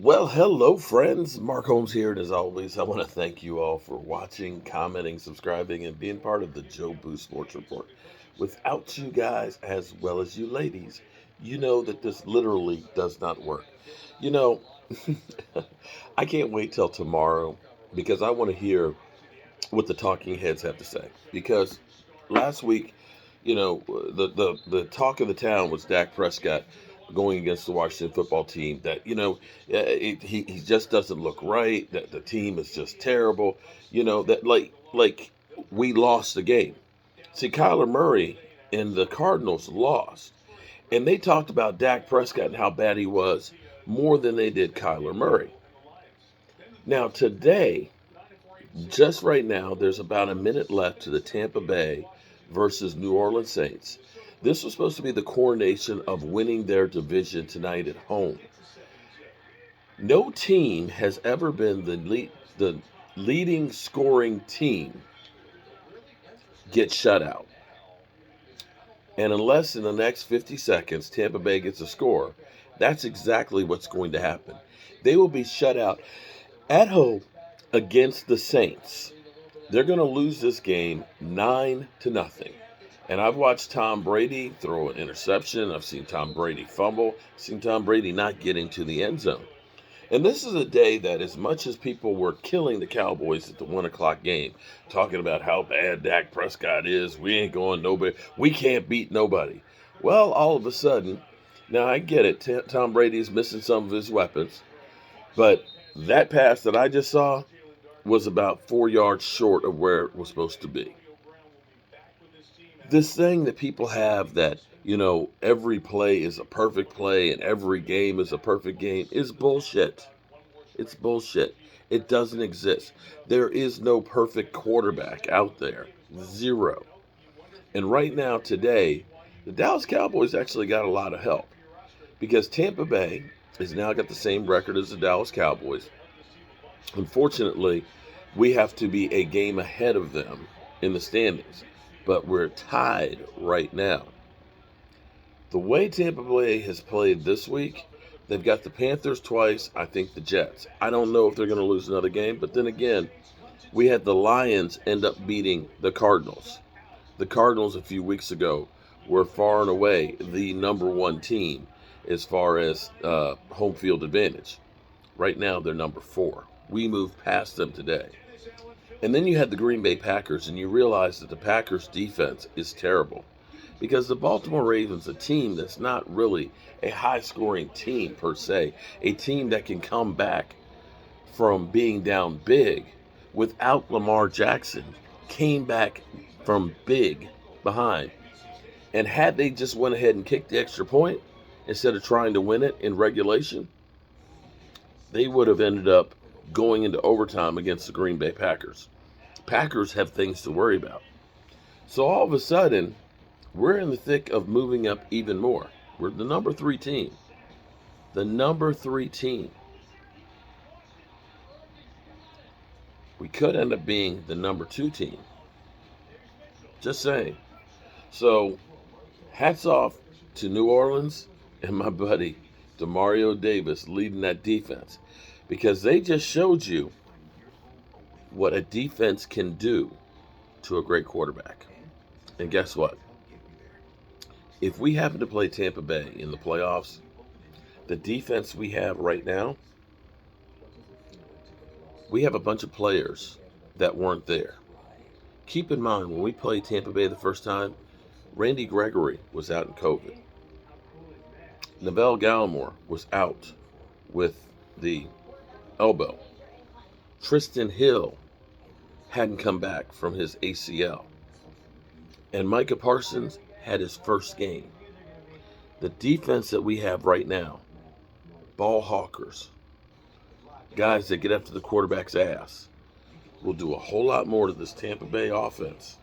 Well, hello, friends. Mark Holmes here, and as always, I want to thank you all for watching, commenting, subscribing, and being part of the Joe Boo Sports Report. Without you guys, as well as you ladies, you know that this literally does not work. You know, I can't wait till tomorrow because I want to hear what the talking heads have to say. Because last week, the talk of the town was Dak Prescott going against the Washington football team. That he just doesn't look right. That the team is just terrible. That like we lost the game. See, Kyler Murray and the Cardinals lost, and they talked about Dak Prescott and how bad he was more than they did Kyler Murray. Now today, just right now, there's about a minute left to the Tampa Bay versus New Orleans Saints. This was supposed to be the coronation of winning their division tonight at home. No team has ever been the leading scoring team get shut out. And unless in the next 50 seconds Tampa Bay gets a score, that's exactly what's going to happen. They will be shut out at home against the Saints. They're going to lose this game 9-0. And I've watched Tom Brady throw an interception. I've seen Tom Brady fumble. I've seen Tom Brady not get into the end zone. And this is a day that, as much as people were killing the Cowboys at the 1 o'clock game, talking about how bad Dak Prescott is, we ain't going nobody, we can't beat nobody. Well, all of a sudden, now I get it, Tom Brady is missing some of his weapons, but that pass that I just saw was about 4 yards short of where it was supposed to be. This thing that people have that, every play is a perfect play and every game is a perfect game is bullshit. It's bullshit. It doesn't exist. There is no perfect quarterback out there. Zero. And right now, today, the Dallas Cowboys actually got a lot of help because Tampa Bay has now got the same record as the Dallas Cowboys. Unfortunately, we have to be a game ahead of them in the standings, but we're tied right now. The way Tampa Bay has played this week, they've got the Panthers twice, I think the Jets. I don't know if they're going to lose another game, but then again, we had the Lions end up beating the Cardinals. The Cardinals a few weeks ago were far and away the number one team as far as home field advantage. Right now, they're number 4. We moved past them today. And then you had the Green Bay Packers, and you realize that the Packers' defense is terrible. Because the Baltimore Ravens, a team that's not really a high-scoring team per se, a team that can come back from being down big without Lamar Jackson, came back from big behind. And had they just went ahead and kicked the extra point instead of trying to win it in regulation, they would have ended up going into overtime against the Green Bay Packers. Packers have things to worry about. So all of a sudden, we're in the thick of moving up even more. We're the number 3 team. The number 3 team. We could end up being the number 2 team. Just saying. So, hats off to New Orleans and my buddy Demario Davis leading that defense, because they just showed you what a defense can do to a great quarterback. And guess what? If we happen to play Tampa Bay in the playoffs, the defense we have right now, we have a bunch of players that weren't there. Keep in mind, when we played Tampa Bay the first time, Randy Gregory was out in COVID. Neville Gallimore was out with the elbow. Tristan Hill hadn't come back from his ACL. And Micah Parsons had his first game. The defense that we have right now, ball hawkers, guys that get after the quarterback's ass, will do a whole lot more to this Tampa Bay offense.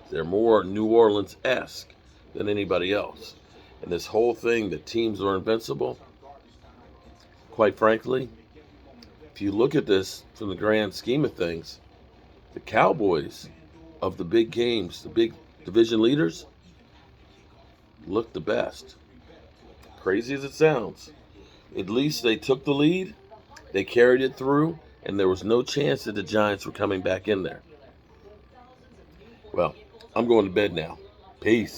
They're more New Orleans-esque than anybody else. And this whole thing that teams are invincible, quite frankly, if you look at this from the grand scheme of things, the Cowboys of the big games, the big division leaders, look the best. Crazy as it sounds, At least they took the lead, they carried it through, and there was no chance that the Giants were coming back in there. Well, I'm going to bed now. Peace.